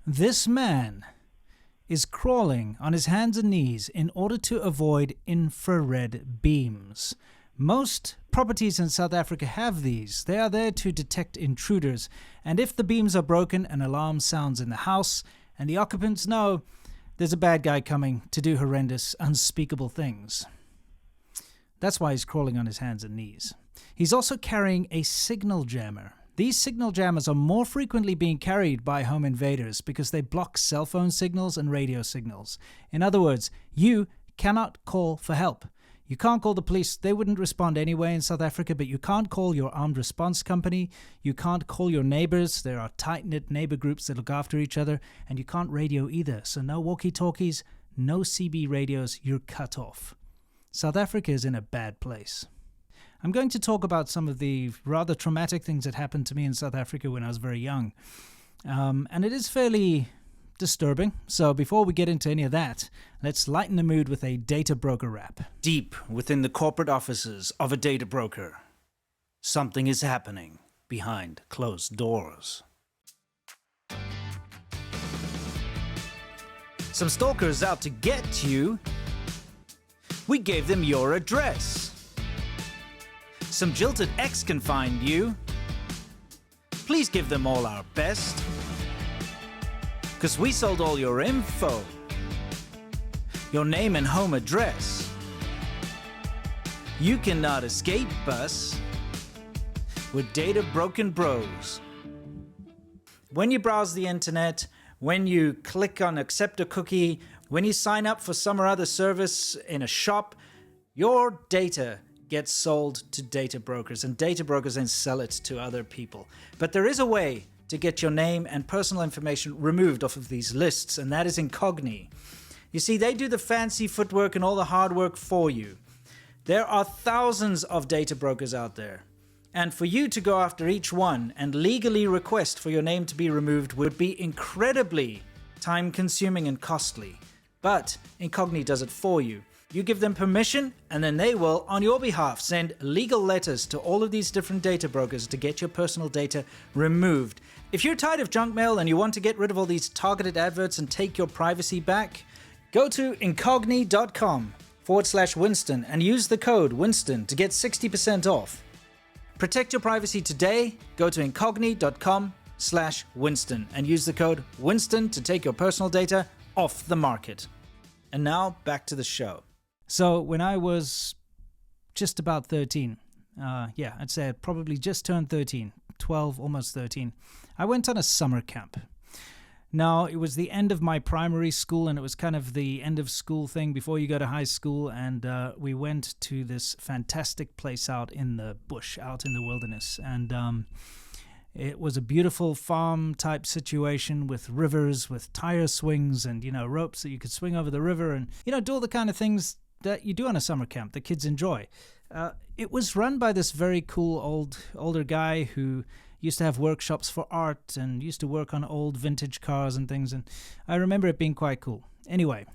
This man is crawling on his hands and knees in order to avoid infrared beams. Most properties in South Africa have these. They are there to detect intruders, and if the beams are broken, an alarm sounds in the house, and the occupants know there's a bad guy coming to do horrendous, unspeakable things. That's why he's crawling on his hands and knees. He's also carrying a signal jammer. These signal jammers are more frequently being carried by home invaders because they block cell phone signals and radio signals. In other words, you cannot call for help. You can't call the police. They wouldn't respond anyway in South Africa, but you can't call your armed response company. You can't call your neighbors. There are tight-knit neighbor groups that look after each other, and you can't radio either. So no walkie-talkies, no CB radios. You're cut off. South Africa is in a bad place. I'm going to talk about some of the rather traumatic things that happened to me in South Africa when I was very young. And it is fairly disturbing. So before we get into any of that, let's lighten the mood with a data broker rap. Deep within the corporate offices of a data broker, something is happening behind closed doors. Some stalkers out to get you. We gave them your address. Some jilted ex can find you. Please give them all our best. 'Cause we sold all your info, your name and home address. You cannot escape us. We're data broken bros. When you browse the internet, when you click on accept a cookie, when you sign up for some or other service in a shop, your data gets sold to data brokers, and data brokers then sell it to other people. But there is a way to get your name and personal information removed off of these lists, and that is Incogni. You see, they do the fancy footwork and all the hard work for you. There are thousands of data brokers out there, and for you to go after each one and legally request for your name to be removed would be incredibly time-consuming and costly. But Incogni does it for you. You give them permission, and then they will, on your behalf, send legal letters to all of these different data brokers to get your personal data removed. If you're tired of junk mail and you want to get rid of all these targeted adverts and take your privacy back, go to incogni.com/Winston and use the code Winston to get 60% off. Protect your privacy today. Go to incogni.com/Winston and use the code Winston to take your personal data off the market. And now back to the show. So when I was just about 13, I'd say I'd probably just turned 13, 12, almost 13, I went on a summer camp. Now, it was the end of my primary school, and it was kind of the end of school thing before you go to high school, and we went to this fantastic place out in the bush, out in the wilderness, and it was a beautiful farm-type situation with rivers, with tire swings and, ropes that you could swing over the river and, do all the kind of things that you do on a summer camp that kids enjoy. It was run by this very cool older guy who used to have workshops for art and used to work on old vintage cars and things, and I remember it being quite cool. Anyway,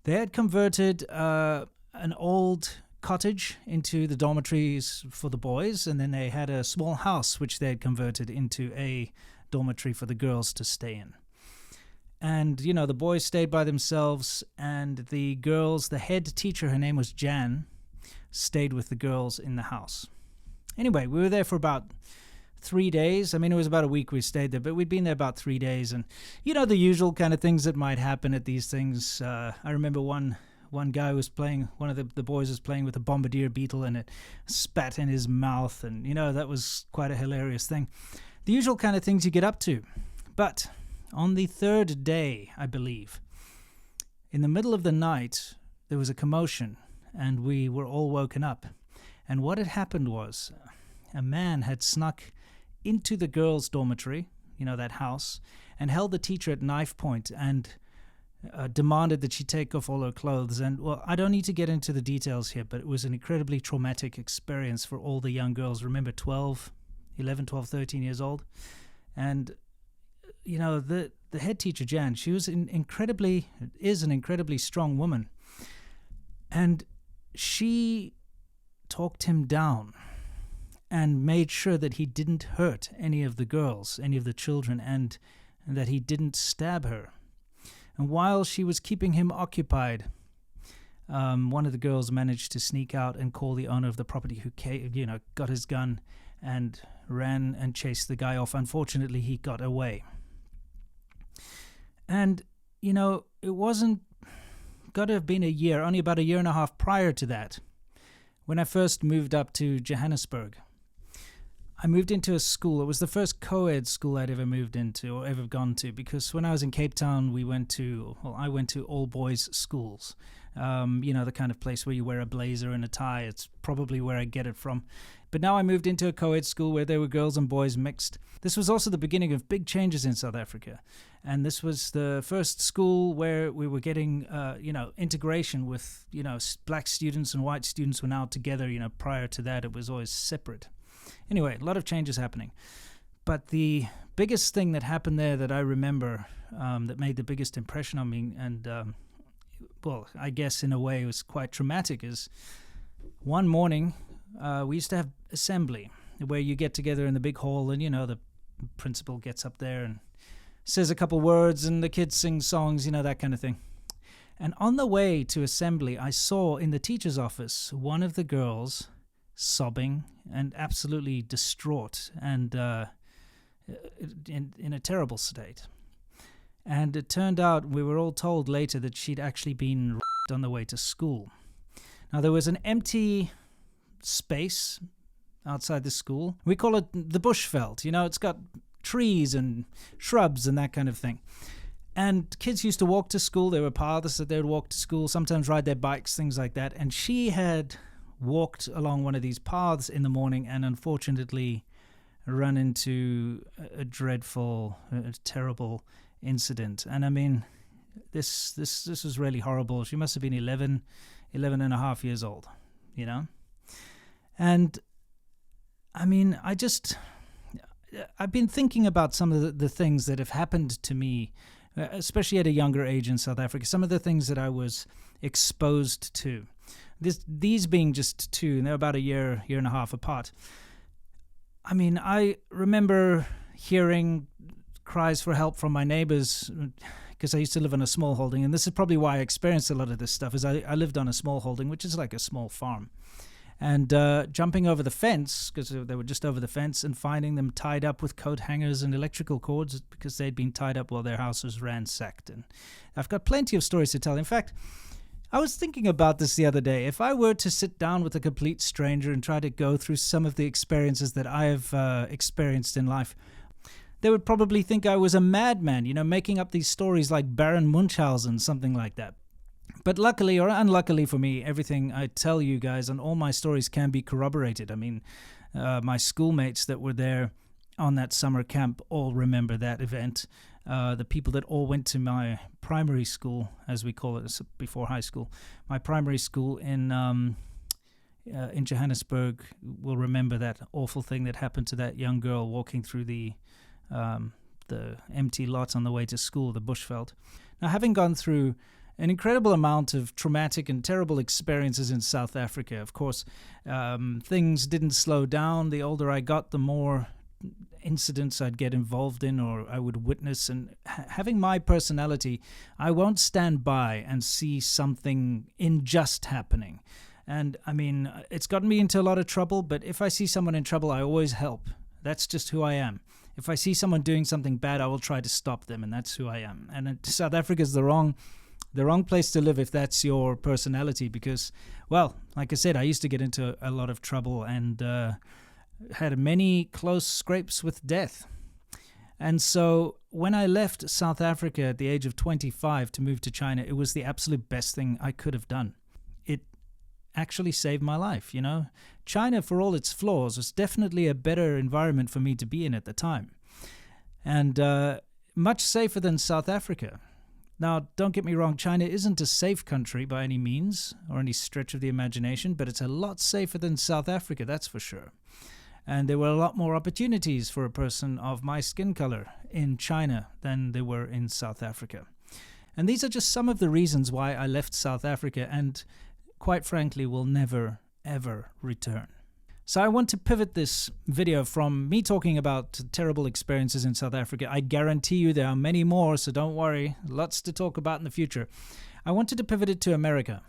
they had converted an old cottage into the dormitories for the boys, and then they had a small house which they had converted into a dormitory for the girls to stay in. And, the boys stayed by themselves, and the girls, the head teacher, her name was Jan, stayed with the girls in the house. Anyway, we were there for about 3 days. I mean, it was about a week we stayed there, but we'd been there about 3 days, and, the usual kind of things that might happen at these things. I remember one guy was playing, one of the boys was playing with a bombardier beetle, and it spat in his mouth, and, that was quite a hilarious thing. The usual kind of things you get up to. But on the third day, I believe, in the middle of the night, there was a commotion, and we were all woken up. And what had happened was a man had snuck into the girls' dormitory, that house, and held the teacher at knife point and demanded that she take off all her clothes. And, well, I don't need to get into the details here, but it was an incredibly traumatic experience for all the young girls. Remember, 11, 12, 13 years old. And, the head teacher, Jan, she was an incredibly strong woman. And she talked him down and made sure that he didn't hurt any of the girls, any of the children. And and that he didn't stab her. And while she was keeping him occupied, one of the girls managed to sneak out and call the owner of the property, who got his gun and ran and chased the guy off. Unfortunately, he got away. And, it wasn't got to have been a year, only about a year and a half prior to that, when I first moved up to Johannesburg. I moved into a school. It was the first co-ed school I'd ever moved into or ever gone to, because when I was in Cape Town, I went to all boys schools. The kind of place where you wear a blazer and a tie. It's probably where I get it from. But now I moved into a co-ed school where there were girls and boys mixed. This was also the beginning of big changes in South Africa. And this was the first school where we were getting, integration with, black students and white students were now together. Prior to that, it was always separate. Anyway, a lot of changes happening. But the biggest thing that happened there that I remember that made the biggest impression on me, and I guess in a way it was quite traumatic, is one morning we used to have assembly where you get together in the big hall and, the principal gets up there and says a couple words and the kids sing songs, that kind of thing. And on the way to assembly, I saw in the teacher's office one of the girls sobbing and absolutely distraught and in a terrible state. And it turned out, we were all told later, that she'd actually been on the way to school. Now, there was an empty space outside the school. We call it the bushveld. It's got trees and shrubs and that kind of thing. And kids used to walk to school. There were paths that they would walk to school, sometimes ride their bikes, things like that. And she had walked along one of these paths in the morning and unfortunately run into a dreadful, terrible incident. And I mean, this was really horrible. She must have been 11 and a half years old, And I mean, I've been thinking about some of the things that have happened to me, especially at a younger age in South Africa, some of the things that I was exposed to. These being just two, and they're about a year and a half apart. I mean, I remember hearing cries for help from my neighbors, because I used to live on a small holding, and this is probably why I experienced a lot of this stuff, is I lived on a small holding, which is like a small farm. And jumping over the fence, because they were just over the fence, and finding them tied up with coat hangers and electrical cords because they'd been tied up while their house was ransacked. And I've got plenty of stories to tell. In fact, I was thinking about this the other day. If I were to sit down with a complete stranger and try to go through some of the experiences that I have experienced in life, they would probably think I was a madman, making up these stories like Baron Munchausen, something like that. But luckily or unluckily for me, everything I tell you guys and all my stories can be corroborated. I mean, my schoolmates that were there on that summer camp all remember that event. The people that all went to my primary school, as we call it, before high school, my primary school in Johannesburg will remember that awful thing that happened to that young girl walking through the empty lot on the way to school, the bushveld. Now, having gone through an incredible amount of traumatic and terrible experiences in South Africa, of course, things didn't slow down. The older I got, the more incidents I'd get involved in or I would witness. And having my personality, I won't stand by and see something unjust happening. And I mean, it's gotten me into a lot of trouble, but if I see someone in trouble, I always help. That's just who I am. If I see someone doing something bad, I will try to stop them, and that's who I am. And South Africa is the wrong place to live if that's your personality, because, well, like I said, I used to get into a lot of trouble and had many close scrapes with death. And so when I left South Africa at the age of 25 to move to China, it was the absolute best thing I could have done. It actually saved my life, China, for all its flaws, was definitely a better environment for me to be in at the time. And much safer than South Africa. Now, don't get me wrong, China isn't a safe country by any means or any stretch of the imagination, but it's a lot safer than South Africa, that's for sure. And there were a lot more opportunities for a person of my skin color in China than there were in South Africa. And these are just some of the reasons why I left South Africa and, quite frankly, will never, ever return. So I want to pivot this video from me talking about terrible experiences in South Africa. I guarantee you there are many more, so don't worry. Lots to talk about in the future. I wanted to pivot it to America.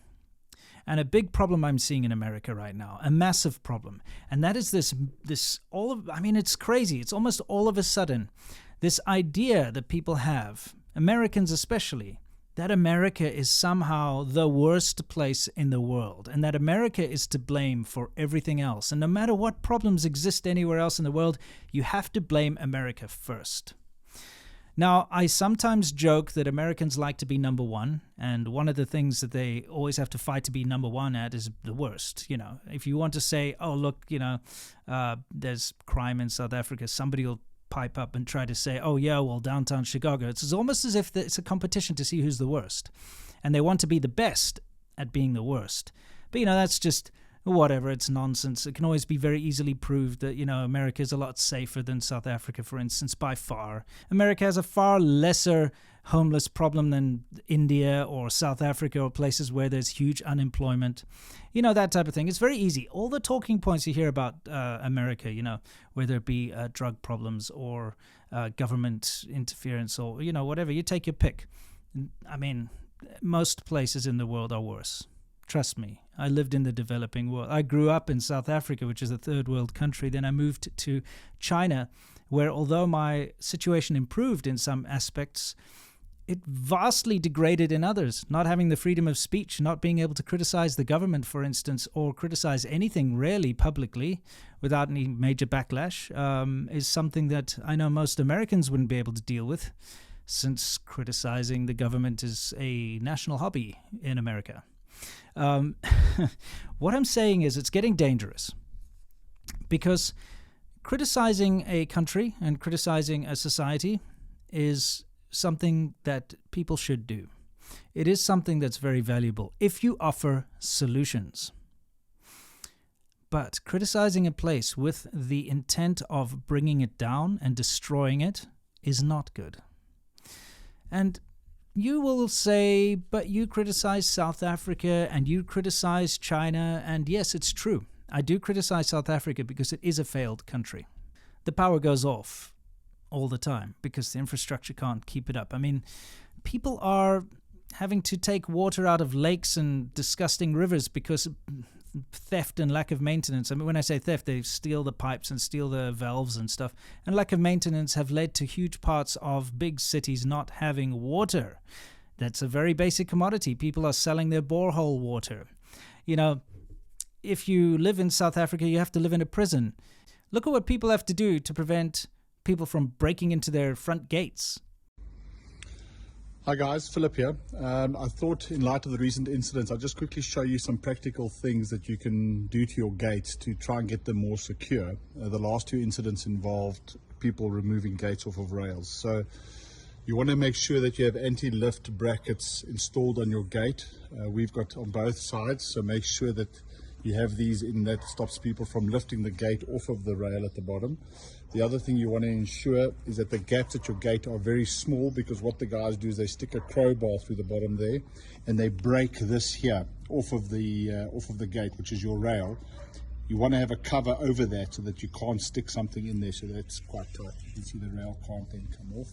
And a big problem I'm seeing in America right now, a massive problem. And that is it's crazy. It's almost all of a sudden, this idea that people have, Americans especially, that America is somehow the worst place in the world and that America is to blame for everything else. And no matter what problems exist anywhere else in the world, you have to blame America first. Now, I sometimes joke that Americans like to be number one, and one of the things that they always have to fight to be number one at is the worst. You know, if you want to say, oh, look, there's crime in South Africa, somebody will pipe up and try to say, oh, yeah, well, downtown Chicago. It's almost as if it's a competition to see who's the worst, and they want to be the best at being the worst. But, that's just whatever, it's nonsense. It can always be very easily proved that, America is a lot safer than South Africa, for instance, by far. America has a far lesser homeless problem than India or South Africa or places where there's huge unemployment. That type of thing. It's very easy. All the talking points you hear about America, whether it be drug problems or government interference or, whatever, you take your pick. I mean, most places in the world are worse. Trust me, I lived in the developing world. I grew up in South Africa, which is a third world country. Then I moved to China, where although my situation improved in some aspects, it vastly degraded in others. Not having the freedom of speech, not being able to criticize the government, for instance, or criticize anything really publicly without any major backlash, is something that I know most Americans wouldn't be able to deal with, since criticizing the government is a national hobby in America. What I'm saying is it's getting dangerous, because criticizing a country and criticizing a society is something that people should do. It is something that's very valuable if you offer solutions. But criticizing a place with the intent of bringing it down and destroying it is not good. And you will say, but you criticize South Africa and you criticize China. And yes, it's true. I do criticize South Africa because it is a failed country. The power goes off all the time because the infrastructure can't keep it up. I mean, people are having to take water out of lakes and disgusting rivers because of theft and lack of maintenance. I mean, when I say theft, they steal the pipes and steal the valves and stuff. And lack of maintenance have led to huge parts of big cities not having water. That's a very basic commodity. People are selling their borehole water. If you live in South Africa, you have to live in a prison. Look at what people have to do to prevent people from breaking into their front gates. Hi guys, Philip here. I thought in light of the recent incidents, I'll just quickly show you some practical things that you can do to your gates to try and get them more secure. The last two incidents involved people removing gates off of rails. So you want to make sure that you have anti-lift brackets installed on your gate. We've got on both sides, so make sure that you have these in that stops people from lifting the gate off of the rail at the bottom. The other thing you want to ensure is that the gaps at your gate are very small, because what the guys do is they stick a crowbar through the bottom there and they break this here off of the gate, which is your rail. You want to have a cover over that so that you can't stick something in there, so that's quite tight. You can see the rail can't then come off.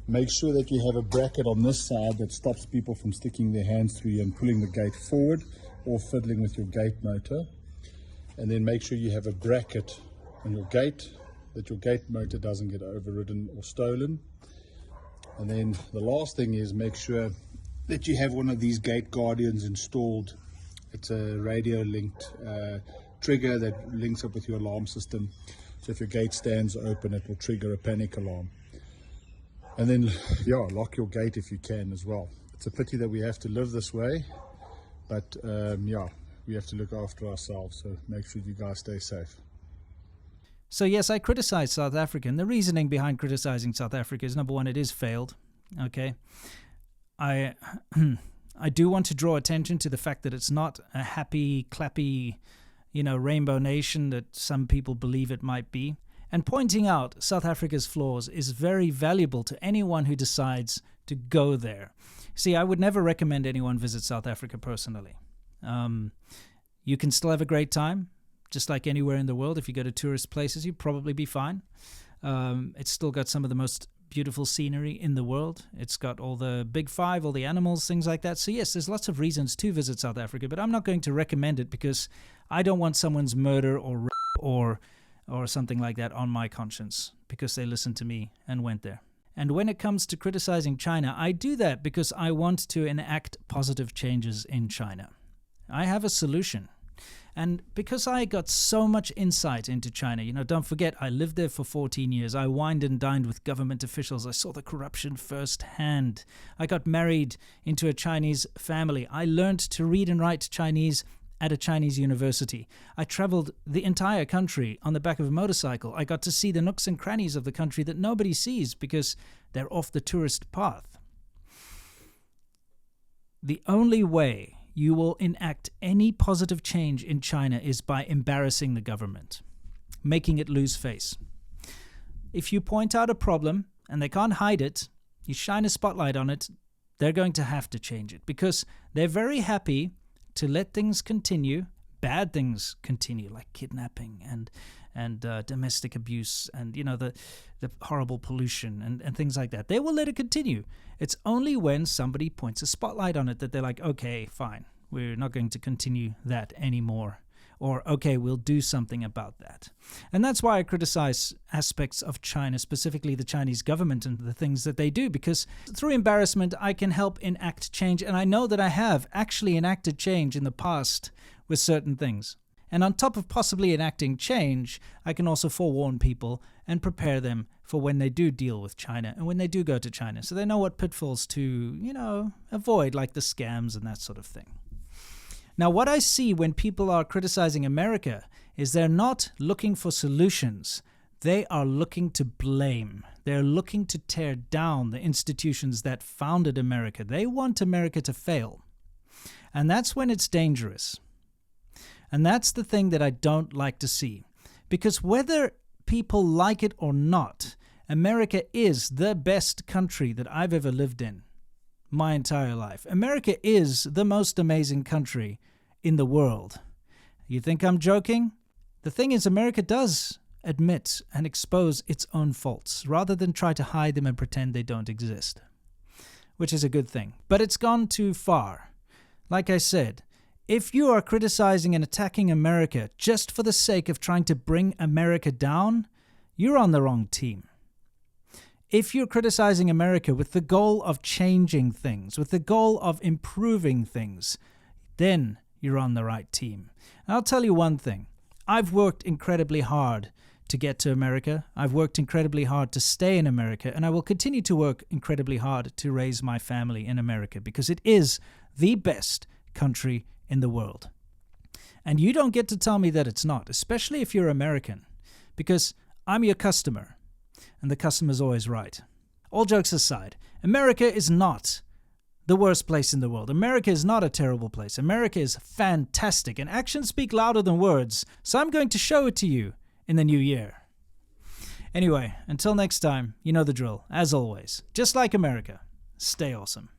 Make sure that you have a bracket on this side that stops people from sticking their hands through you and pulling the gate forward or fiddling with your gate motor. And then make sure you have a bracket on your gate, that your gate motor doesn't get overridden or stolen. And then the last thing is make sure that you have one of these gate guardians installed. It's a radio linked trigger that links up with your alarm system. So if your gate stands open, it will trigger a panic alarm. And then, lock your gate if you can as well. It's a pity that we have to live this way, but we have to look after ourselves. So make sure you guys stay safe. So yes, I criticize South Africa, and the reasoning behind criticizing South Africa is, number one, it is failed. Okay, I do want to draw attention to the fact that it's not a happy, clappy, rainbow nation that some people believe it might be. And pointing out South Africa's flaws is very valuable to anyone who decides to go there. See, I would never recommend anyone visit South Africa personally. You can still have a great time. just like anywhere in the world. If you go to tourist places, you'd probably be fine. It's still got some of the most beautiful scenery in the world. It's got all the big five, all the animals, things like that. So yes, there's lots of reasons to visit South Africa, but I'm not going to recommend it because I don't want someone's murder or rape or something like that on my conscience because they listened to me and went there. And when it comes to criticizing China, I do that because I want to enact positive changes in China. I have a solution. And because I got so much insight into China, don't forget, I lived there for 14 years. I wined and dined with government officials. I saw the corruption firsthand. I got married into a Chinese family. I learned to read and write Chinese at a Chinese university. I traveled the entire country on the back of a motorcycle. I got to see the nooks and crannies of the country that nobody sees because they're off the tourist path. The only way you will enact any positive change in China is by embarrassing the government, making it lose face. If you point out a problem and they can't hide it, you shine a spotlight on it, they're going to have to change it because they're very happy to let things continue, bad things continue, like kidnapping and domestic abuse and, the horrible pollution and things like that. They will let it continue. It's only when somebody points a spotlight on it that they're like, okay, fine, we're not going to continue that anymore. Or, okay, we'll do something about that. And that's why I criticize aspects of China, specifically the Chinese government and the things that they do, because through embarrassment, I can help enact change. And I know that I have actually enacted change in the past with certain things. And on top of possibly enacting change, I can also forewarn people and prepare them for when they do deal with China and when they do go to China. So they know what pitfalls to, avoid, like the scams and that sort of thing. Now, what I see when people are criticizing America is they're not looking for solutions. They are looking to blame. They're looking to tear down the institutions that founded America. They want America to fail. And that's when it's dangerous. And that's the thing that I don't like to see. Because whether people like it or not, America is the best country that I've ever lived in my entire life. America is the most amazing country in the world. You think I'm joking? The thing is, America does admit and expose its own faults rather than try to hide them and pretend they don't exist, which is a good thing. But it's gone too far. Like I said, if you are criticizing and attacking America just for the sake of trying to bring America down, you're on the wrong team. If you're criticizing America with the goal of changing things, with the goal of improving things, then you're on the right team. And I'll tell you one thing. I've worked incredibly hard to get to America. I've worked incredibly hard to stay in America, and I will continue to work incredibly hard to raise my family in America because it is the best country in the world. And you don't get to tell me that it's not, especially if you're American, because I'm your customer, and the customer's always right. All jokes aside, America is not the worst place in the world. America is not a terrible place. America is fantastic, and actions speak louder than words, so I'm going to show it to you in the new year. Anyway, until next time, you know the drill. As always, just like America, stay awesome.